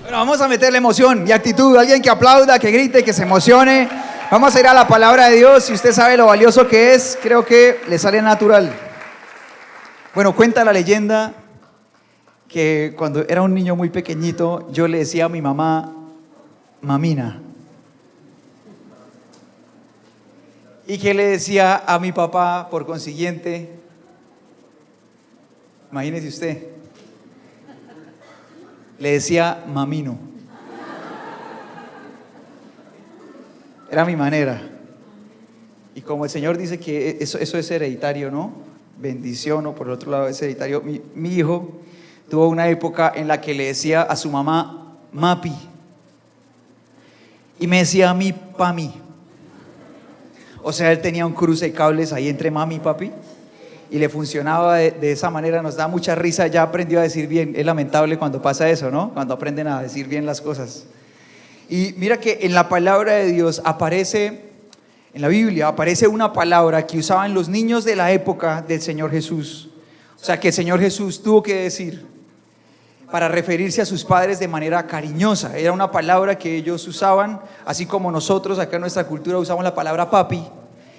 Bueno, vamos a meterle emoción y actitud. Alguien que aplauda, que grite, que se emocione. Vamos a ir a la palabra de Dios. Si usted sabe lo valioso que es, creo que le sale natural. Bueno, cuenta la leyenda que cuando era un niño muy pequeñito, yo le decía a mi mamá, mamina. Y que le decía a mi papá, por consiguiente, imagínese usted, le decía mamino. Era mi manera. Y como el Señor dice que eso es hereditario, ¿no? Bendición, o por el otro lado es hereditario. Mi hijo tuvo una época en la que le decía a su mamá mapi. Y me decía a mí pami. O sea, él tenía un cruce de cables ahí entre mami y papi. Y le funcionaba de esa manera, nos da mucha risa, ya aprendió a decir bien. Es lamentable cuando pasa eso, ¿no? Cuando aprenden a decir bien las cosas. Y mira que en la palabra de Dios aparece, en la Biblia aparece una palabra que usaban los niños de la época del Señor Jesús. O sea, que el Señor Jesús tuvo que decir para referirse a sus padres de manera cariñosa. Era una palabra que ellos usaban, así como nosotros acá en nuestra cultura usamos la palabra papi.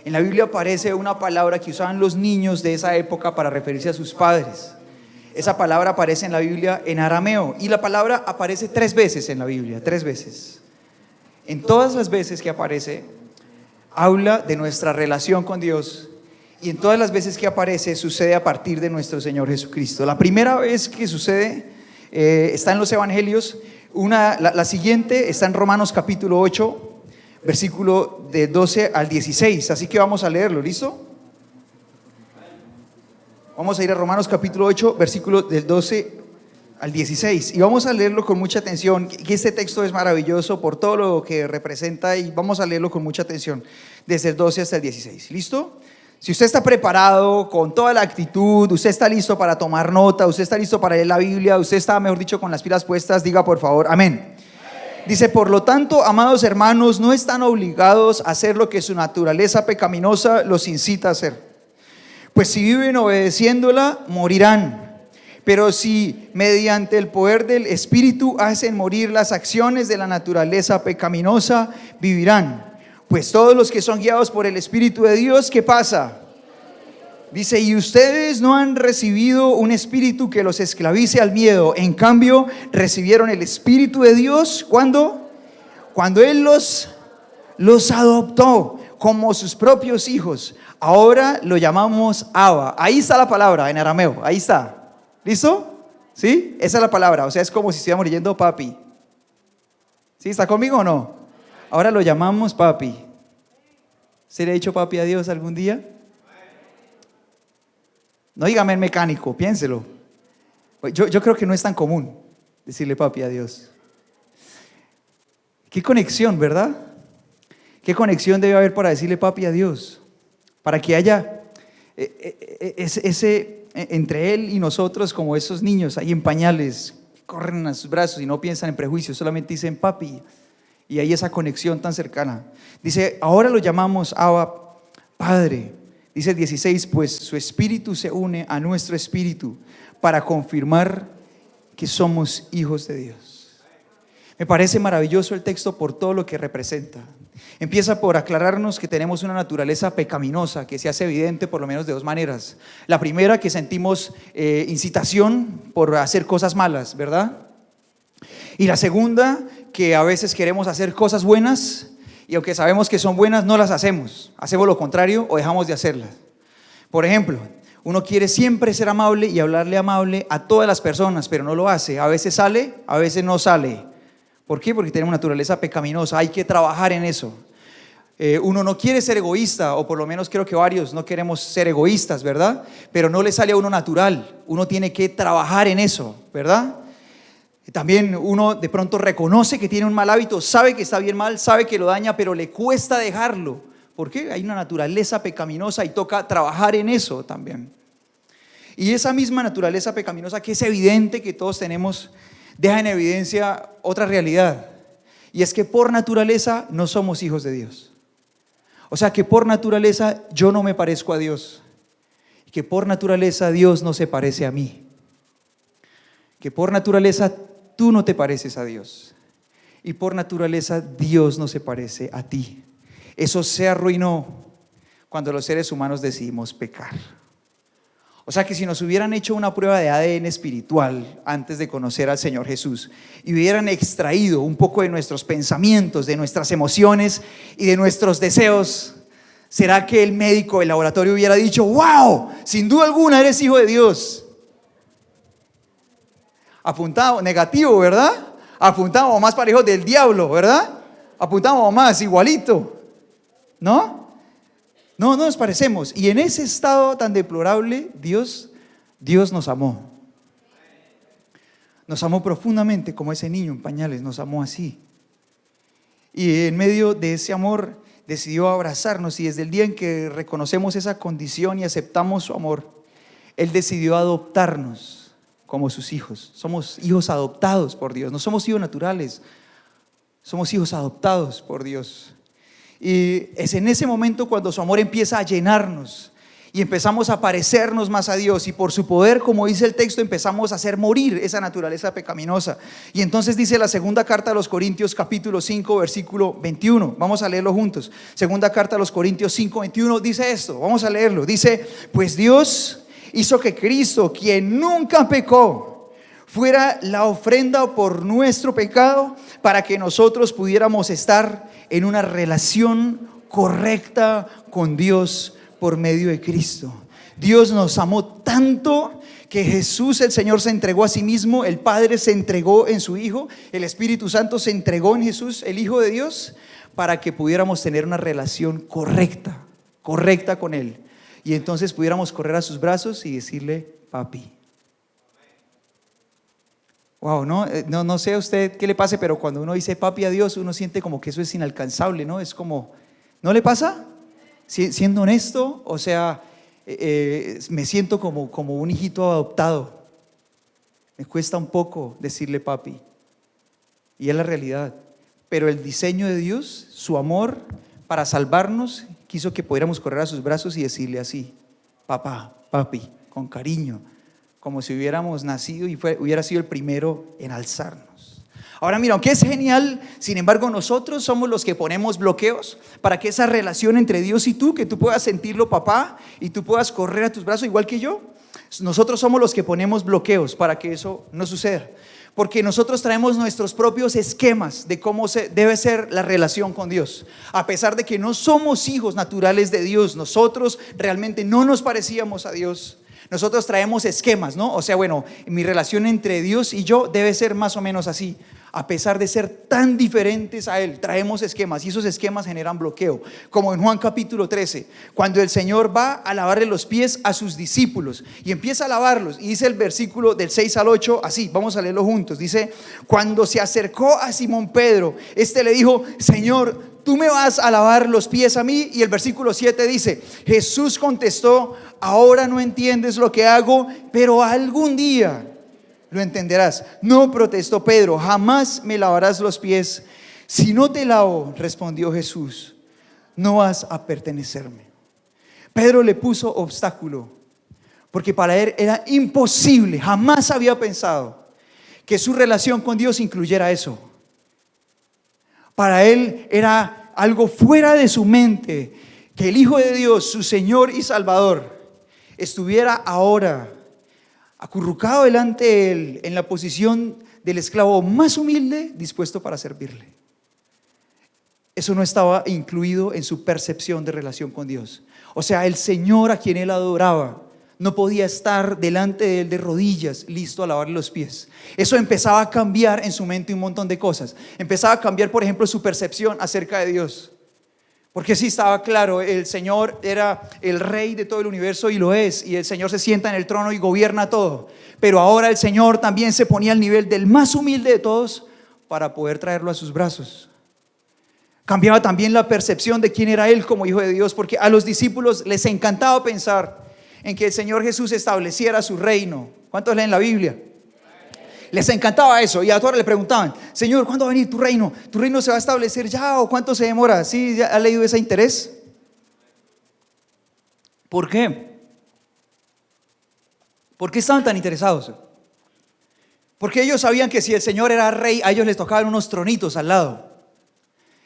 En la Biblia aparece una palabra que usaban los niños de esa época para referirse a sus padres. Esa palabra aparece en la Biblia en arameo y la palabra aparece 3 veces en la Biblia, 3 veces. En todas las veces que aparece, habla de nuestra relación con Dios y en todas las veces que aparece, sucede a partir de nuestro Señor Jesucristo. La primera vez que sucede está en los Evangelios, la siguiente está en Romanos capítulo 8, versículo de 12 al 16, así que vamos a leerlo, ¿listo? Vamos a ir a Romanos capítulo 8, versículo del 12 al 16 y vamos a leerlo con mucha atención, que este texto es maravilloso por todo lo que representa y vamos a leerlo con mucha atención desde el 12 hasta el 16, ¿listo? Si usted está preparado con toda la actitud, usted está listo para tomar nota, usted está listo para leer la Biblia, usted está, mejor dicho, con las pilas puestas, diga por favor, amén. Dice, por lo tanto, amados hermanos, no están obligados a hacer lo que su naturaleza pecaminosa los incita a hacer. Pues si viven obedeciéndola, morirán. Pero si mediante el poder del Espíritu hacen morir las acciones de la naturaleza pecaminosa, vivirán. Pues todos los que son guiados por el Espíritu de Dios, ¿qué pasa? Dice, y ustedes no han recibido un espíritu que los esclavice al miedo. En cambio, recibieron el Espíritu de Dios. ¿Cuándo? Cuando Él los adoptó como sus propios hijos. Ahora lo llamamos Abba. Ahí está la palabra en arameo. Ahí está. ¿Listo? ¿Sí? Esa es la palabra. O sea, es como si estuviéramos leyendo papi. ¿Sí? ¿Está conmigo o no? Ahora lo llamamos papi. ¿Se le ha dicho papi a Dios algún día? No dígame el mecánico, piénselo. Yo creo que no es tan común decirle papi a Dios. Qué conexión, ¿verdad? Qué conexión debe haber para decirle papi a Dios. Para que haya ese entre Él y nosotros, como esos niños ahí en pañales, corren a sus brazos y no piensan en prejuicios, solamente dicen papi. Y hay esa conexión tan cercana. Dice, ahora lo llamamos Abba, Padre. Dice el 16, pues su espíritu se une a nuestro espíritu para confirmar que somos hijos de Dios. Me parece maravilloso el texto por todo lo que representa. Empieza por aclararnos que tenemos una naturaleza pecaminosa que se hace evidente por lo menos de 2 maneras. La primera, que sentimos incitación por hacer cosas malas, ¿verdad? Y la segunda, que a veces queremos hacer cosas buenas y aunque sabemos que son buenas, no las hacemos. Hacemos lo contrario o dejamos de hacerlas. Por ejemplo, uno quiere siempre ser amable y hablarle amable a todas las personas, pero no lo hace. A veces sale, a veces no sale. ¿Por qué? Porque tenemos naturaleza pecaminosa. Hay que trabajar en eso. Uno no quiere ser egoísta, o por lo menos creo que varios no queremos ser egoístas, ¿verdad? Pero no le sale a uno natural. Uno tiene que trabajar en eso, ¿verdad? También uno de pronto reconoce que tiene un mal hábito, sabe que está bien mal, sabe que lo daña, pero le cuesta dejarlo. ¿Por qué? Hay una naturaleza pecaminosa y toca trabajar en eso también. Y esa misma naturaleza pecaminosa, que es evidente que todos tenemos, deja en evidencia otra realidad. Y es que por naturaleza no somos hijos de Dios. O sea que por naturaleza yo no me parezco a Dios. Y que por naturaleza Dios no se parece a mí. que por naturaleza tú no te pareces a Dios y por naturaleza Dios no se parece a ti. Eso se arruinó cuando los seres humanos decidimos pecar. O sea que si nos hubieran hecho una prueba de ADN espiritual antes de conocer al Señor Jesús y hubieran extraído un poco de nuestros pensamientos, de nuestras emociones y de nuestros deseos, ¿será que el médico del laboratorio hubiera dicho: wow, sin duda alguna eres hijo de Dios? Apuntado, negativo, ¿verdad? Apuntamos más parejos del diablo, ¿verdad? Apuntamos más, igualito, ¿no? No nos parecemos. Y en ese estado tan deplorable, Dios nos amó. Nos amó profundamente, como ese niño en pañales, nos amó así. Y en medio de ese amor decidió abrazarnos, y desde el día en que reconocemos esa condición y aceptamos su amor, Él decidió adoptarnos como sus hijos. Somos hijos adoptados por Dios, no somos hijos naturales, somos hijos adoptados por Dios. Y es en ese momento cuando su amor empieza a llenarnos y empezamos a parecernos más a Dios, y por su poder, como dice el texto, empezamos a hacer morir esa naturaleza pecaminosa. Y entonces dice la segunda carta a los Corintios capítulo 5 versículo 21, vamos a leerlo juntos. Segunda carta a los Corintios 5, 21 dice esto, vamos a leerlo. Dice: pues Dios hizo que Cristo, quien nunca pecó, fuera la ofrenda por nuestro pecado, para que nosotros pudiéramos estar en una relación correcta con Dios por medio de Cristo. Dios nos amó tanto que Jesús, el Señor, se entregó a sí mismo, el Padre se entregó en su Hijo, el Espíritu Santo se entregó en Jesús, el Hijo de Dios, para que pudiéramos tener una relación correcta con Él. Y entonces pudiéramos correr a sus brazos y decirle: papi. Wow, no sé a usted qué le pase, pero cuando uno dice papi a Dios, uno siente como que eso es inalcanzable, ¿no? Es como, ¿no le pasa? Siendo honesto, o sea, me siento como un hijito adoptado. Me cuesta un poco decirle papi, y es la realidad. Pero el diseño de Dios, su amor para salvarnos, quiso que pudiéramos correr a sus brazos y decirle así: papá, papi, con cariño, como si hubiéramos nacido y hubiera sido el primero en alzarnos. Ahora mira, aunque es genial, sin embargo nosotros somos los que ponemos bloqueos para que esa relación entre Dios y tú, que tú puedas sentirlo papá y tú puedas correr a tus brazos igual que yo. Nosotros somos los que ponemos bloqueos para que eso no suceda, porque nosotros traemos nuestros propios esquemas de cómo debe ser la relación con Dios. A pesar de que no somos hijos naturales de Dios, nosotros realmente no nos parecíamos a Dios. Nosotros traemos esquemas, ¿no? O sea, bueno, mi relación entre Dios y yo debe ser más o menos así. A pesar de ser tan diferentes a Él, traemos esquemas, y esos esquemas generan bloqueo. Como en Juan capítulo 13, cuando el Señor va a lavarle los pies a sus discípulos y empieza a lavarlos, y dice el versículo del 6 al 8 así, vamos a leerlo juntos. Dice: cuando se acercó a Simón Pedro, le dijo: Señor, ¿tú me vas a lavar los pies a mí? Y el versículo 7 dice: Jesús contestó: ahora no entiendes lo que hago, pero algún día lo entenderás. No, protestó Pedro, jamás me lavarás los pies. Si no te lavo, respondió Jesús, no vas a pertenecerme. Pedro le puso obstáculo, porque para él era imposible, jamás había pensado que su relación con Dios incluyera eso. Para él era algo fuera de su mente que el Hijo de Dios, su Señor y Salvador, estuviera ahora acurrucado delante de él en la posición del esclavo más humilde, dispuesto para servirle. Eso no estaba incluido en su percepción de relación con Dios. O sea, el Señor a quien él adoraba no podía estar delante de él de rodillas, listo a lavarle los pies. Eso empezaba a cambiar en su mente un montón de cosas. Empezaba a cambiar, por ejemplo, su percepción acerca de Dios. Porque sí estaba claro, el Señor era el rey de todo el universo, y lo es, y el Señor se sienta en el trono y gobierna todo. Pero ahora el Señor también se ponía al nivel del más humilde de todos para poder traerlo a sus brazos. Cambiaba también la percepción de quién era Él como Hijo de Dios, porque a los discípulos les encantaba pensar en que el Señor Jesús estableciera su reino. ¿Cuántos leen la Biblia? Les encantaba eso, y a todos le preguntaban: Señor, ¿cuándo va a venir tu reino? ¿Tu reino se va a establecer ya o cuánto se demora? ¿Sí? ¿Ha leído ese interés? ¿Por qué? ¿Por qué estaban tan interesados? Porque ellos sabían que si el Señor era rey, a ellos les tocaban unos tronitos al lado.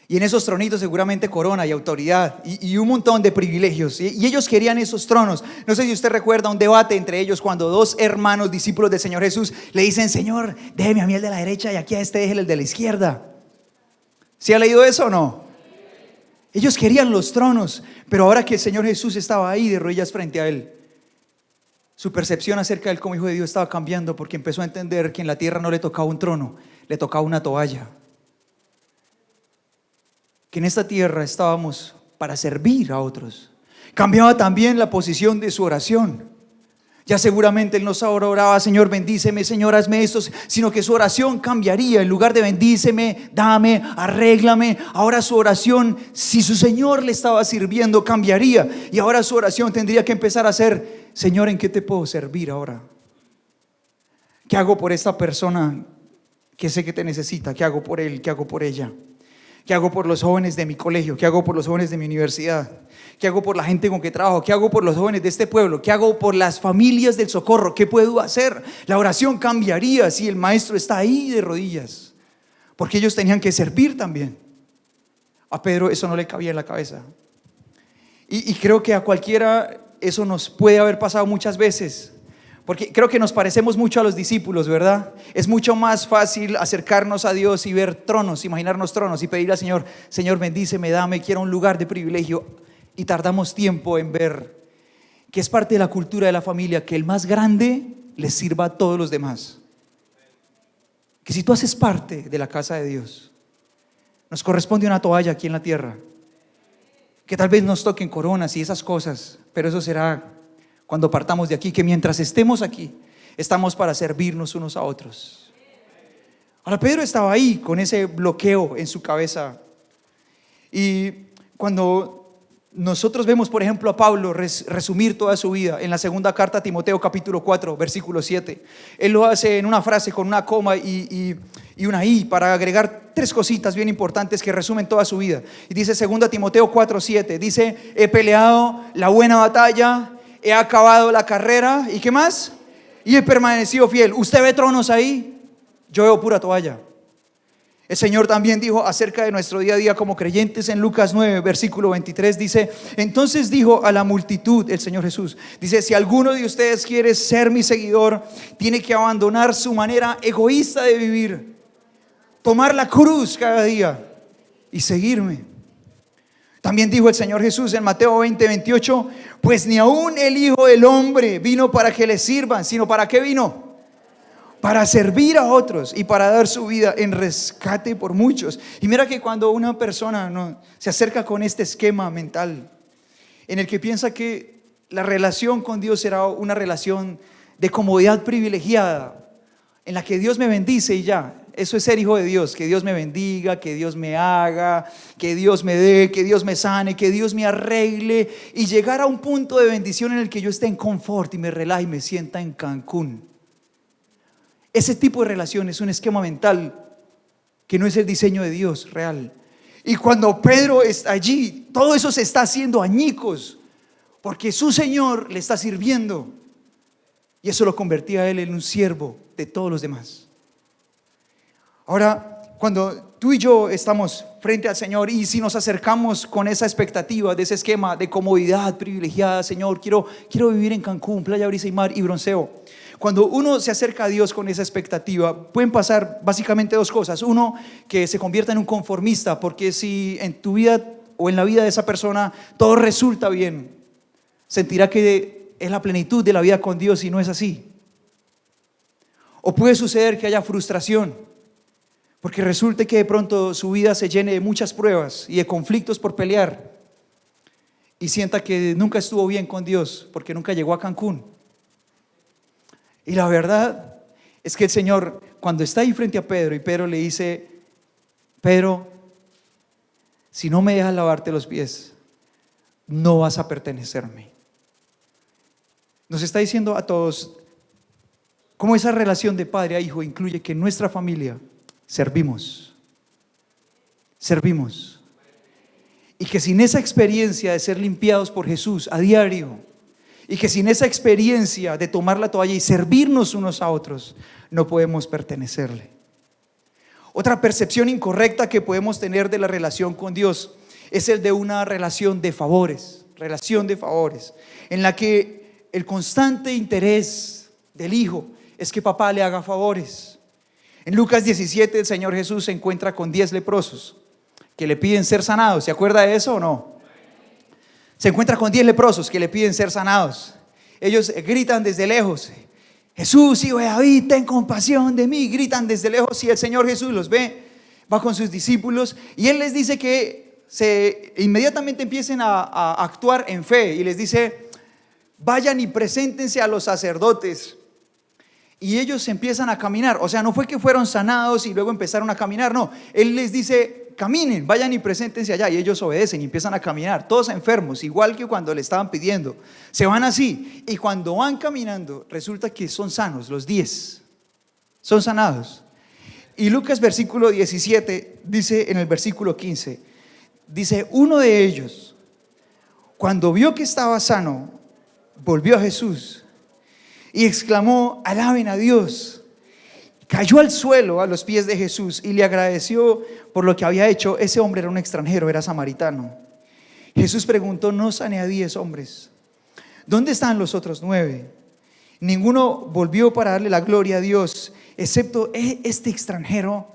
Y en esos tronitos seguramente corona y autoridad y un montón de privilegios. Y ellos querían esos tronos. No sé si usted recuerda un debate entre ellos cuando dos hermanos discípulos del Señor Jesús le dicen: Señor, déjeme a mí el de la derecha y aquí a este déjele el de la izquierda. ¿Sí ha leído eso o no? Ellos querían los tronos, pero ahora que el Señor Jesús estaba ahí de rodillas frente a él, su percepción acerca de él como hijo de Dios estaba cambiando, porque empezó a entender que en la tierra no le tocaba un trono, le tocaba una toalla. Que en esta tierra estábamos para servir a otros. Cambiaba también la posición de su oración. Ya seguramente él no solo oraba: Señor, bendíceme, Señor, hazme esto, sino que su oración cambiaría. En lugar de bendíceme, dame, arréglame, ahora su oración, si su Señor le estaba sirviendo, cambiaría. Y ahora su oración tendría que empezar a ser: Señor, ¿en qué te puedo servir ahora? ¿Qué hago por esta persona que sé que te necesita? ¿Qué hago por él? ¿Qué hago por ella? ¿Qué hago por los jóvenes de mi colegio? ¿Qué hago por los jóvenes de mi universidad? ¿Qué hago por la gente con que trabajo? ¿Qué hago por los jóvenes de este pueblo? ¿Qué hago por las familias del Socorro? ¿Qué puedo hacer? La oración cambiaría si el maestro está ahí de rodillas, porque ellos tenían que servir también. A Pedro eso no le cabía en la cabeza. Y creo que a cualquiera eso nos puede haber pasado muchas veces. Porque creo que nos parecemos mucho a los discípulos, ¿verdad? Es mucho más fácil acercarnos a Dios y ver tronos, imaginarnos tronos y pedirle al Señor: Señor, bendíceme, dame, quiero un lugar de privilegio. Y tardamos tiempo en ver que es parte de la cultura de la familia que el más grande les sirva a todos los demás. Que si tú haces parte de la casa de Dios, nos corresponde una toalla aquí en la tierra. Que tal vez nos toquen coronas y esas cosas, pero eso será cuando partamos de aquí, que mientras estemos aquí, estamos para servirnos unos a otros. Ahora Pedro estaba ahí con ese bloqueo en su cabeza. Y cuando nosotros vemos, por ejemplo, a Pablo resumir toda su vida en la segunda carta a Timoteo, capítulo 4, versículo 7, él lo hace en una frase con una coma y una i, para agregar tres cositas bien importantes que resumen toda su vida. Y dice 2 Timoteo 4, 7, dice: he peleado la buena batalla, he acabado la carrera, ¿y qué más? Y he permanecido fiel. ¿Usted ve tronos ahí? Yo veo pura toalla. El Señor también dijo acerca de nuestro día a día como creyentes en Lucas 9, versículo 23, dice: entonces dijo a la multitud el Señor Jesús, dice: si alguno de ustedes quiere ser mi seguidor, tiene que abandonar su manera egoísta de vivir, tomar la cruz cada día y seguirme. También dijo el Señor Jesús en Mateo 20, 28, pues ni aún el Hijo del Hombre vino para que le sirvan, sino ¿para qué vino? Para servir a otros y para dar su vida en rescate por muchos. Y mira que cuando una persona se acerca con este esquema mental en el que piensa que la relación con Dios será una relación de comodidad privilegiada, en la que Dios me bendice y ya, eso es ser hijo de Dios, que Dios me bendiga, que Dios me haga, que Dios me dé, que Dios me sane, que Dios me arregle, y llegar a un punto de bendición en el que yo esté en confort y me relaje y me sienta en Cancún. Ese tipo de relación es un esquema mental que no es el diseño de Dios real. Y cuando Pedro está allí, todo eso se está haciendo añicos, porque su Señor le está sirviendo, y eso lo convertía a él en un siervo de todos los demás. Ahora, cuando tú y yo estamos frente al Señor, y si nos acercamos con esa expectativa de ese esquema de comodidad privilegiada: Señor, quiero vivir en Cancún, playa, brisa y mar y bronceo. Cuando uno se acerca a Dios con esa expectativa, pueden pasar básicamente dos cosas. Uno, que se convierta en un conformista, porque si en tu vida o en la vida de esa persona todo resulta bien, sentirá que es la plenitud de la vida con Dios, y no es así. O puede suceder que haya frustración, porque resulte que de pronto su vida se llene de muchas pruebas y de conflictos por pelear, y sienta que nunca estuvo bien con Dios porque nunca llegó a Cancún. Y la verdad es que el Señor, cuando está ahí frente a Pedro, y Pedro le dice: Pedro, si no me dejas lavarte los pies, no vas a pertenecerme. Nos está diciendo a todos cómo esa relación de padre a hijo incluye que en nuestra familia servimos. Y que sin esa experiencia de ser limpiados por Jesús a diario, y que sin esa experiencia de tomar la toalla y servirnos unos a otros, no podemos pertenecerle. Otra percepción incorrecta que podemos tener de la relación con Dios es el de una relación de favores, en la que el constante interés del hijo es que papá le haga favores. En Lucas 17 el Señor Jesús se encuentra con 10 leprosos que le piden ser sanados. ¿Se acuerda de eso o no? Se encuentra con 10 leprosos que le piden ser sanados. Ellos gritan desde lejos: Jesús, hijo de David, ten compasión de mí. Gritan desde lejos y el Señor Jesús los ve, va con sus discípulos y Él les dice que inmediatamente empiecen a actuar en fe y les dice: vayan y preséntense a los sacerdotes. Y ellos empiezan a caminar. O sea, no fue que fueron sanados y luego empezaron a caminar, no. Él les dice: caminen, vayan y preséntense allá. Y ellos obedecen y empiezan a caminar, todos enfermos, igual que cuando le estaban pidiendo. Se van así, y cuando van caminando resulta que son sanos. Los 10 son sanados. Y Lucas versículo 17 dice, en el versículo 15, dice: uno de ellos, cuando vio que estaba sano, volvió a Jesús y exclamó: alaben a Dios. Cayó al suelo a los pies de Jesús y le agradeció por lo que había hecho. Ese hombre era un extranjero, era samaritano. Jesús preguntó: ¿no sané a 10 hombres? ¿Dónde están los otros 9? Ninguno volvió para darle la gloria a Dios, excepto este extranjero.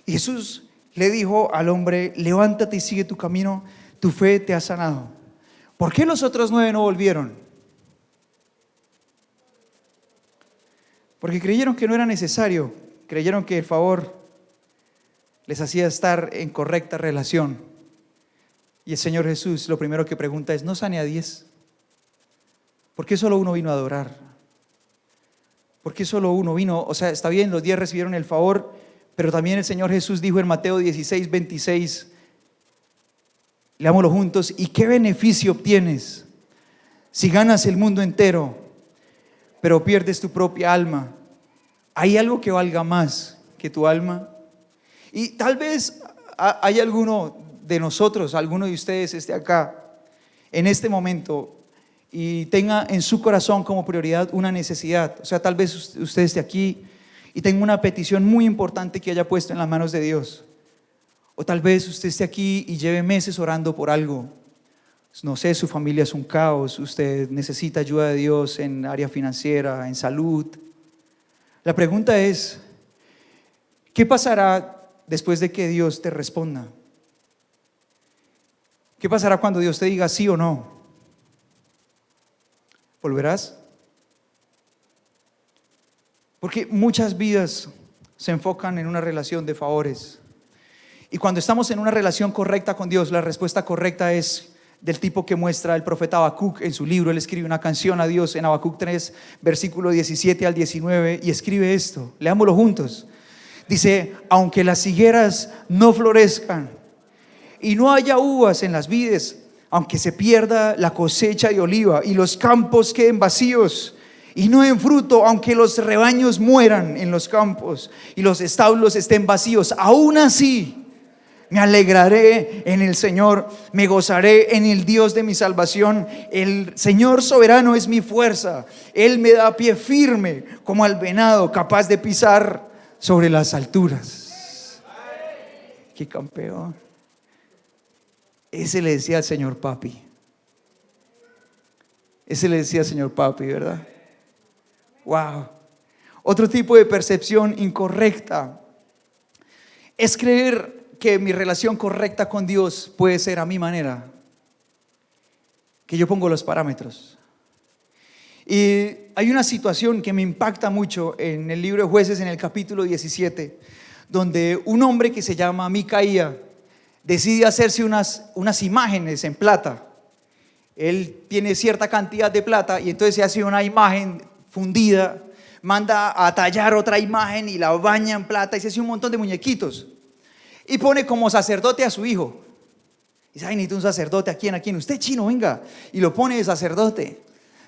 Y Jesús le dijo al hombre: levántate y sigue tu camino, tu fe te ha sanado. ¿Por qué los otros 9 no volvieron? Porque creyeron que no era necesario, creyeron que el favor les hacía estar en correcta relación. Y el Señor Jesús lo primero que pregunta es: ¿no sané a 10? ¿Por qué solo uno vino a adorar? ¿Por qué solo uno vino? O sea, está bien, los 10 recibieron el favor, pero también el Señor Jesús dijo en Mateo 16, 26, leámoslo juntos: ¿y qué beneficio obtienes si ganas el mundo entero, pero pierdes tu propia alma? ¿Hay algo que valga más que tu alma? Y tal vez hay alguno de nosotros, alguno de ustedes esté acá en este momento y tenga en su corazón como prioridad una necesidad. O sea, tal vez usted esté aquí y tenga una petición muy importante que haya puesto en las manos de Dios. O tal vez usted esté aquí y lleve meses orando por algo. No sé, su familia es un caos, usted necesita ayuda de Dios en área financiera, en salud. La pregunta es: ¿qué pasará después de que Dios te responda? ¿Qué pasará cuando Dios te diga sí o no? ¿Volverás? Porque muchas vidas se enfocan en una relación de favores. Y cuando estamos en una relación correcta con Dios, la respuesta correcta es del tipo que muestra el profeta Habacuc en su libro. Él escribe una canción a Dios en Habacuc 3, versículo 17 al 19, y escribe esto, leámoslo juntos. Dice: aunque las higueras no florezcan y no haya uvas en las vides, aunque se pierda la cosecha de oliva y los campos queden vacíos y no den fruto, aunque los rebaños mueran en los campos y los establos estén vacíos, aún así me alegraré en el Señor, me gozaré en el Dios de mi salvación. El Señor soberano es mi fuerza, Él me da pie firme como al venado, capaz de pisar sobre las alturas. ¡Qué campeón! Ese le decía al Señor papi. Ese le decía al Señor papi, ¿verdad? ¡Wow! Otro tipo de percepción incorrecta es creer que mi relación correcta con Dios puede ser a mi manera, que yo pongo los parámetros. Y hay una situación que me impacta mucho en el libro de Jueces, en el capítulo 17, donde un hombre que se llama Micaía decide hacerse unas imágenes en plata. Él tiene cierta cantidad de plata y entonces se hace una imagen fundida, manda a tallar otra imagen y la baña en plata y se hace un montón de muñequitos. Y pone como sacerdote a su hijo. Y dice: ay, necesito un sacerdote. ¿A quién? ¿A quién? Usted, chino, venga. Y lo pone de sacerdote.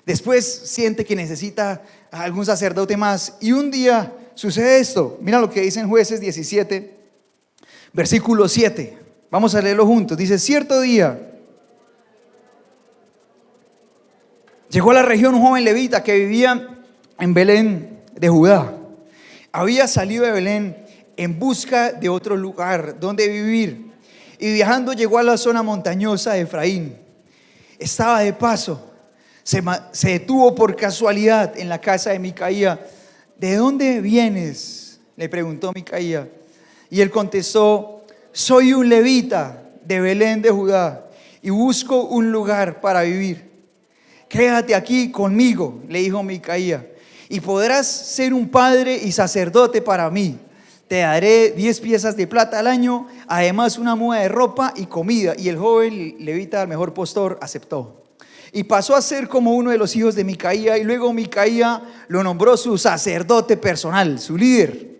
Después siente que necesita a algún sacerdote más. Y un día sucede esto. Mira lo que dice en Jueces 17, versículo 7. Vamos a leerlo juntos. Dice: cierto día Llegó a la región un joven levita que vivía en Belén de Judá. Había salido de Belén en busca de otro lugar donde vivir, y viajando llegó a la zona montañosa de Efraín. Estaba de paso, se detuvo por casualidad en la casa de Micaía. ¿De dónde vienes?, le preguntó Micaía. Y él contestó: soy un levita de Belén de Judá y busco un lugar para vivir. Quédate aquí conmigo, le dijo Micaía, y podrás ser un padre y sacerdote para mí. Te daré 10 piezas de plata al año, además una muda de ropa y comida. Y el joven levita, el mejor postor, aceptó. Y pasó a ser como uno de los hijos de Micaía, y luego Micaía lo nombró su sacerdote personal, su líder.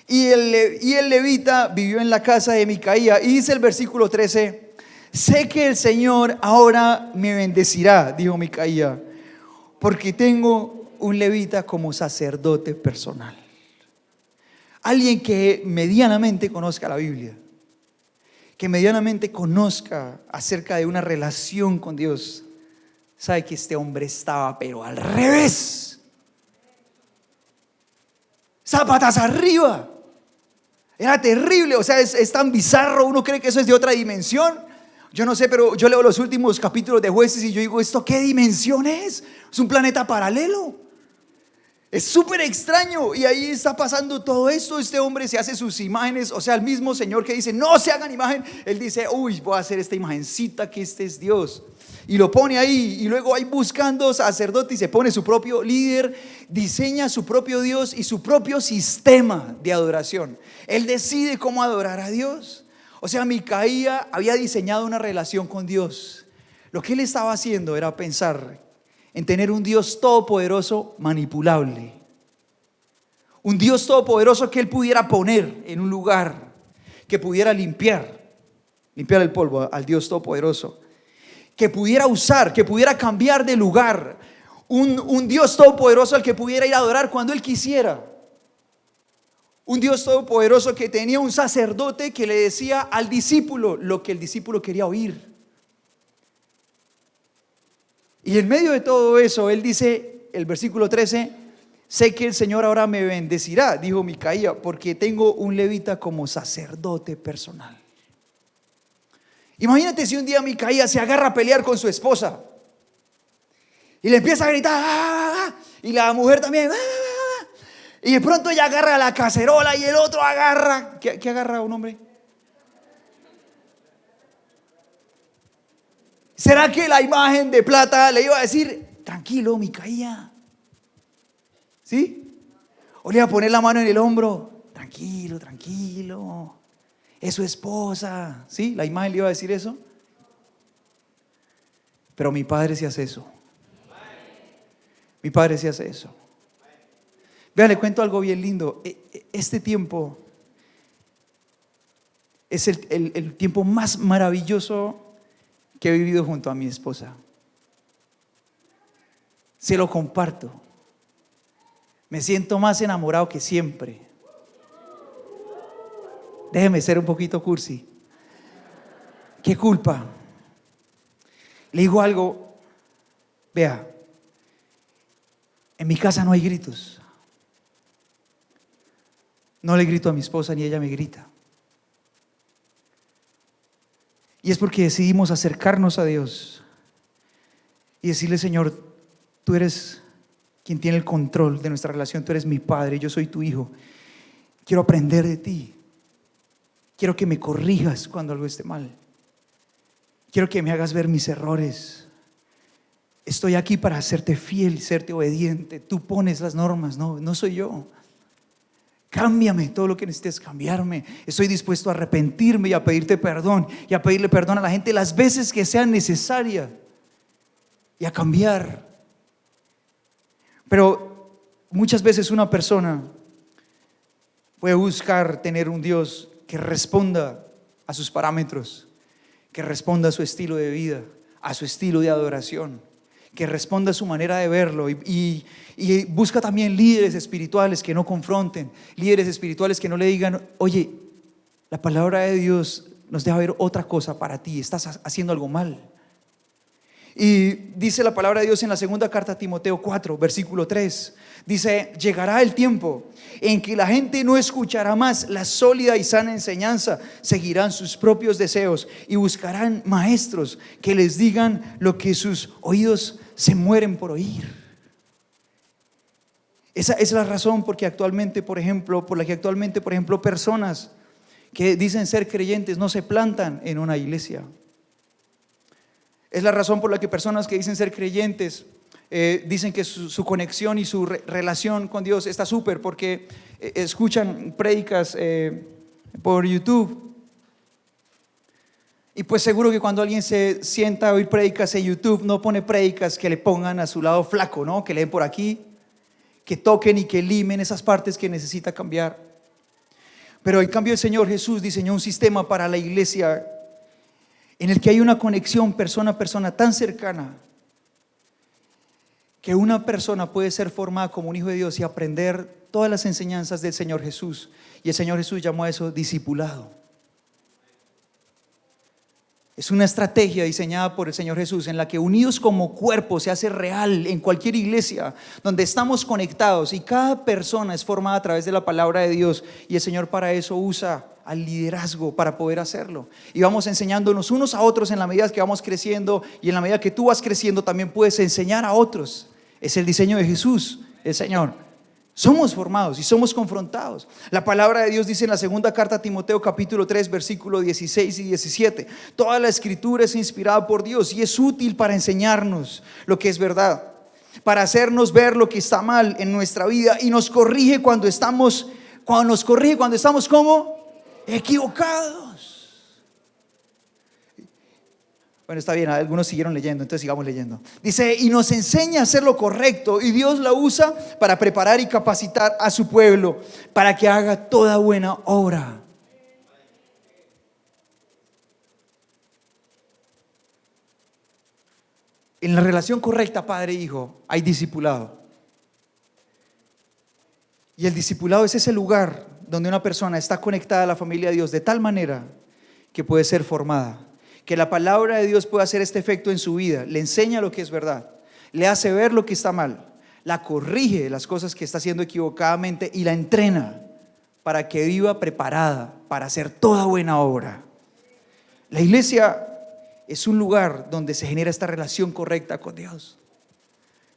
Y el levita vivió en la casa de Micaía. Y dice el versículo 13: sé que el Señor ahora me bendecirá, dijo Micaía, porque tengo un levita como sacerdote personal. Alguien que medianamente conozca la Biblia, que medianamente conozca acerca de una relación con Dios, sabe que este hombre estaba pero al revés, zapatas arriba. Era terrible, o sea, es tan bizarro, uno cree que eso es de otra dimensión. Yo no sé, pero yo leo los últimos capítulos de Jueces y yo digo, ¿esto qué dimensión es? Es un planeta paralelo. Es súper extraño, y ahí está pasando todo esto. Este hombre se hace sus imágenes, o sea, el mismo Señor que dice no se hagan imagen, él dice, uy, voy a hacer esta imagencita que este es Dios, y lo pone ahí. Y luego ahí buscando sacerdote y se pone su propio líder, diseña su propio Dios y su propio sistema de adoración. Él decide cómo adorar a Dios. O sea, Micaía había diseñado una relación con Dios. Lo que él estaba haciendo era pensar en tener un Dios todopoderoso manipulable, un Dios todopoderoso que él pudiera poner en un lugar, que pudiera limpiar el polvo al Dios todopoderoso, que pudiera usar, que pudiera cambiar de lugar, un Dios todopoderoso al que pudiera ir a adorar cuando él quisiera, un Dios todopoderoso que tenía un sacerdote que le decía al discípulo lo que el discípulo quería oír. Y en medio de todo eso, él dice, el versículo 13, sé que el Señor ahora me bendecirá, dijo Micaía, porque tengo un levita como sacerdote personal. Imagínate si un día Micaía se agarra a pelear con su esposa y le empieza a gritar, ¡ah! Y la mujer también, ¡ah! Y de pronto ella agarra la cacerola y el otro agarra, ¿qué agarra un hombre? ¿Será que la imagen de plata le iba a decir, tranquilo, Micaía? ¿Sí? O le iba a poner la mano en el hombro, tranquilo, tranquilo, es su esposa. ¿Sí? La imagen le iba a decir eso. Pero mi padre sí hace eso. Mi padre sí hace eso. Vea, le cuento algo bien lindo. Este tiempo es el tiempo más maravilloso que he vivido junto a mi esposa. Se lo comparto. Me siento más enamorado que siempre. Déjeme ser un poquito cursi. ¿Qué culpa? Le digo algo. Vea, en mi casa no hay gritos. No le grito a mi esposa ni ella me grita. Y es porque decidimos acercarnos a Dios y decirle, Señor, tú eres quien tiene el control de nuestra relación, tú eres mi padre, yo soy tu hijo. Quiero aprender de ti. Quiero que me corrijas cuando algo esté mal. Quiero que me hagas ver mis errores. Estoy aquí para hacerte fiel, serte obediente. Tú pones las normas, no soy yo. Cámbiame todo lo que necesites cambiarme. Estoy dispuesto a arrepentirme y a pedirte perdón y a pedirle perdón a la gente las veces que sean necesarias y a cambiar. Pero muchas veces una persona puede buscar tener un Dios que responda a sus parámetros, que responda a su estilo de vida, a su estilo de adoración, que responda a su manera de verlo, y busca también líderes espirituales que no confronten, líderes espirituales que no le digan, oye, la palabra de Dios nos deja ver otra cosa para ti, estás haciendo algo mal. Y dice la palabra de Dios en la segunda carta a Timoteo 4, versículo 3. Dice, llegará el tiempo en que la gente no escuchará más la sólida y sana enseñanza, seguirán sus propios deseos y buscarán maestros que les digan lo que sus oídos se mueren por oír. Esa es la razón por la que actualmente, por ejemplo, personas que dicen ser creyentes no se plantan en una iglesia. Es la razón por la que personas que dicen ser creyentes dicen que su conexión y su relación con Dios está súper, porque escuchan prédicas por YouTube. Y pues seguro que cuando alguien se sienta a oír prédicas en YouTube, no pone prédicas que le pongan a su lado flaco, ¿no? Que le den por aquí, que toquen y que limen esas partes que necesita cambiar. Pero en cambio el Señor Jesús diseñó un sistema para la iglesia en el que hay una conexión persona a persona tan cercana que una persona puede ser formada como un hijo de Dios y aprender todas las enseñanzas del Señor Jesús. Y el Señor Jesús llamó a eso discipulado. Es una estrategia diseñada por el Señor Jesús en la que unidos como cuerpo se hace real en cualquier iglesia donde estamos conectados y cada persona es formada a través de la palabra de Dios, y el Señor para eso usa al liderazgo para poder hacerlo. Y vamos enseñándonos unos a otros en la medida que vamos creciendo, y en la medida que tú vas creciendo también puedes enseñar a otros. Es el diseño de Jesús, el Señor. Somos formados y somos confrontados. La palabra de Dios dice en la segunda carta a Timoteo capítulo 3 versículos 16 y 17: toda la escritura es inspirada por Dios y es útil para enseñarnos lo que es verdad, para hacernos ver lo que está mal en nuestra vida, y nos corrige cuando estamos ¿cómo? Equivocados. Bueno, está bien, algunos siguieron leyendo, entonces sigamos leyendo. Dice, y nos enseña a hacer lo correcto, y Dios la usa para preparar y capacitar a su pueblo para que haga toda buena obra. En la relación correcta padre-hijo hay discipulado. Y el discipulado es ese lugar donde una persona está conectada a la familia de Dios de tal manera que puede ser formada, que la palabra de Dios puede hacer este efecto en su vida. Le enseña lo que es verdad, le hace ver lo que está mal, la corrige de las cosas que está haciendo equivocadamente y la entrena para que viva preparada para hacer toda buena obra. La iglesia es un lugar donde se genera esta relación correcta con Dios.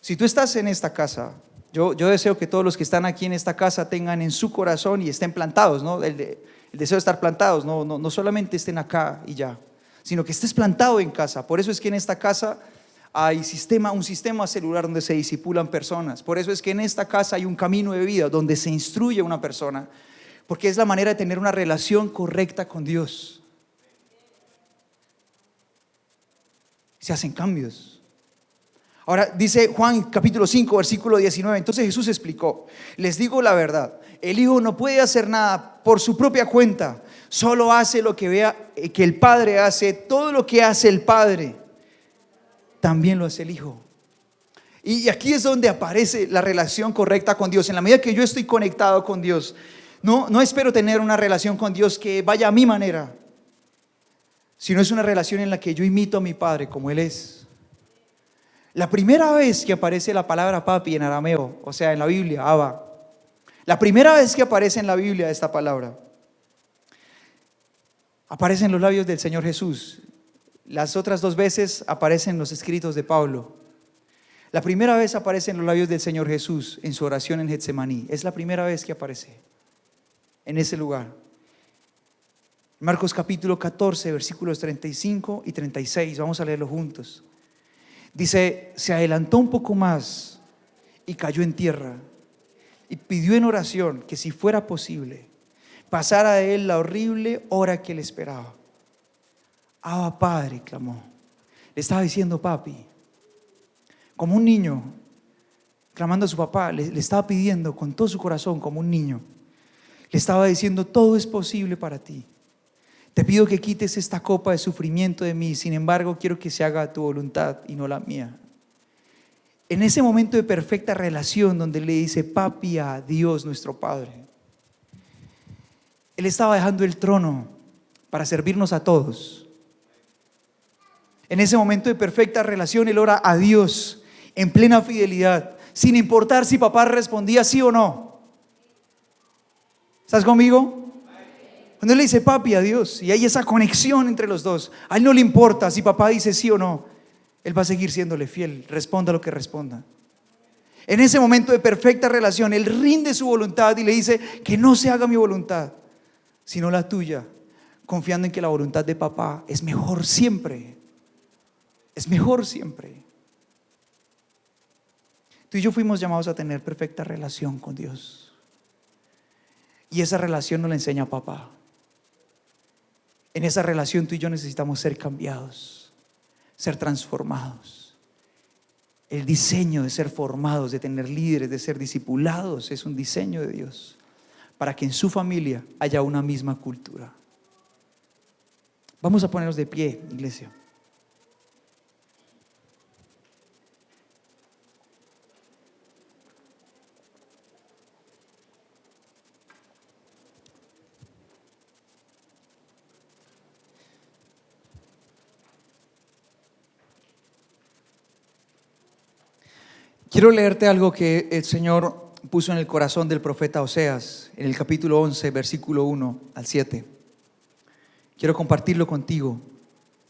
Si tú estás en esta casa, yo deseo que todos los que están aquí en esta casa tengan en su corazón y estén plantados, ¿no? El deseo de estar plantados, no solamente estén acá y ya, sino que estés plantado en casa. Por eso es que en esta casa hay un sistema celular donde se discipulan personas. Por eso es que en esta casa hay un camino de vida donde se instruye a una persona, porque es la manera de tener una relación correcta con Dios. Se hacen cambios. Ahora dice Juan capítulo 5 versículo 19, entonces Jesús explicó: les digo la verdad, el Hijo no puede hacer nada por su propia cuenta, solo hace lo que vea que el Padre hace. Todo lo que hace el Padre también lo hace el Hijo. Y aquí es donde aparece la relación correcta con Dios. En la medida que yo estoy conectado con Dios, no espero tener una relación con Dios que vaya a mi manera, sino es una relación en la que yo imito a mi Padre como Él es. La primera vez que aparece la palabra papi en arameo, o sea en la Biblia, Abba, la primera vez que aparece en la Biblia esta palabra, aparece en los labios del Señor Jesús. Las otras dos veces aparecen en los escritos de Pablo. La primera vez aparece en los labios del Señor Jesús en su oración en Getsemaní. Es la primera vez que aparece en ese lugar. Marcos capítulo 14 versículos 35 y 36, vamos a leerlo juntos. Dice, se adelantó un poco más y cayó en tierra y pidió en oración que si fuera posible pasara de él la horrible hora que le esperaba. Abba Padre, clamó. Le estaba diciendo papi, como un niño clamando a su papá. Le estaba pidiendo con todo su corazón, como un niño. Le estaba diciendo, todo es posible para ti. Te pido que quites esta copa de sufrimiento de mí, sin embargo quiero que se haga tu voluntad y no la mía. En ese momento de perfecta relación donde le dice papi a Dios nuestro Padre, Él estaba dejando el trono para servirnos a todos. En ese momento de perfecta relación, él ora a Dios en plena fidelidad, sin importar si papá respondía sí o no. ¿Estás conmigo? Cuando él le dice papi a Dios y hay esa conexión entre los dos, a él no le importa si papá dice sí o no, él va a seguir siéndole fiel, responda lo que responda. En ese momento de perfecta relación, él rinde su voluntad y le dice que no se haga mi voluntad, sino la tuya, confiando en que la voluntad de papá es mejor siempre. Es mejor siempre. Tú y yo fuimos llamados a tener perfecta relación con Dios. Y esa relación nos la enseña papá. En esa relación tú y yo necesitamos ser cambiados, ser transformados. El diseño de ser formados, de tener líderes, de ser discipulados, es un diseño de Dios para que en su familia haya una misma cultura. Vamos a ponernos de pie, iglesia. Quiero leerte algo que el Señor puso en el corazón del profeta Oseas, en el capítulo 11, versículo 1 al 7. Quiero compartirlo contigo.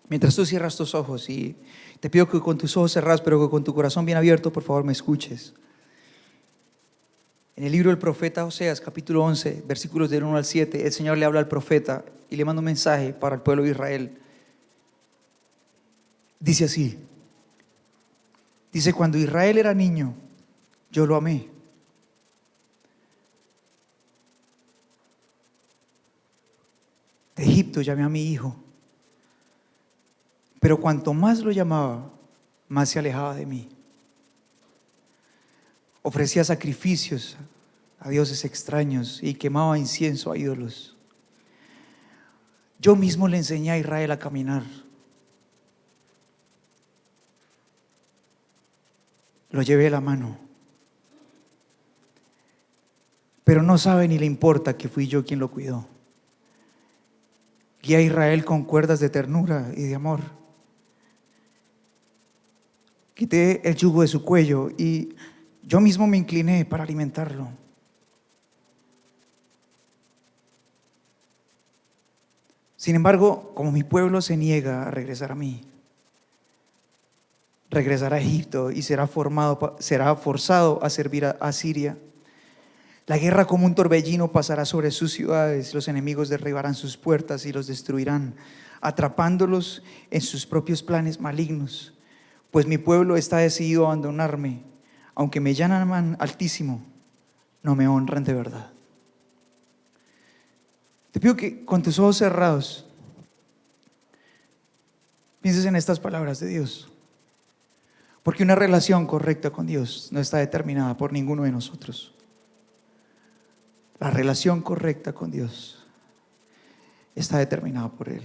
Mientras tú cierras tus ojos, y te pido que con tus ojos cerrados, pero que con tu corazón bien abierto, por favor me escuches. En el libro del profeta Oseas, capítulo 11, versículos del 1 al 7, el Señor le habla al profeta y le manda un mensaje para el pueblo de Israel. Dice así. Dice, cuando Israel era niño, yo lo amé. De Egipto llamé a mi hijo. Pero cuanto más lo llamaba, más se alejaba de mí. Ofrecía sacrificios a dioses extraños y quemaba incienso a ídolos. Yo mismo le enseñé a Israel a caminar. Lo llevé a la mano, pero no sabe ni le importa que fui yo quien lo cuidó. Guía a Israel con cuerdas de ternura y de amor. Quité el yugo de su cuello y yo mismo me incliné para alimentarlo. Sin embargo, como mi pueblo se niega a regresar a mí, regresará a Egipto y será forzado a servir a Asiria. La guerra como un torbellino pasará sobre sus ciudades, los enemigos derribarán sus puertas y los destruirán, atrapándolos en sus propios planes malignos. Pues mi pueblo está decidido a abandonarme, aunque me llaman altísimo, no me honran de verdad. Te pido que con tus ojos cerrados pienses en estas palabras de Dios. Porque una relación correcta con Dios no está determinada por ninguno de nosotros. La relación correcta con Dios está determinada por Él.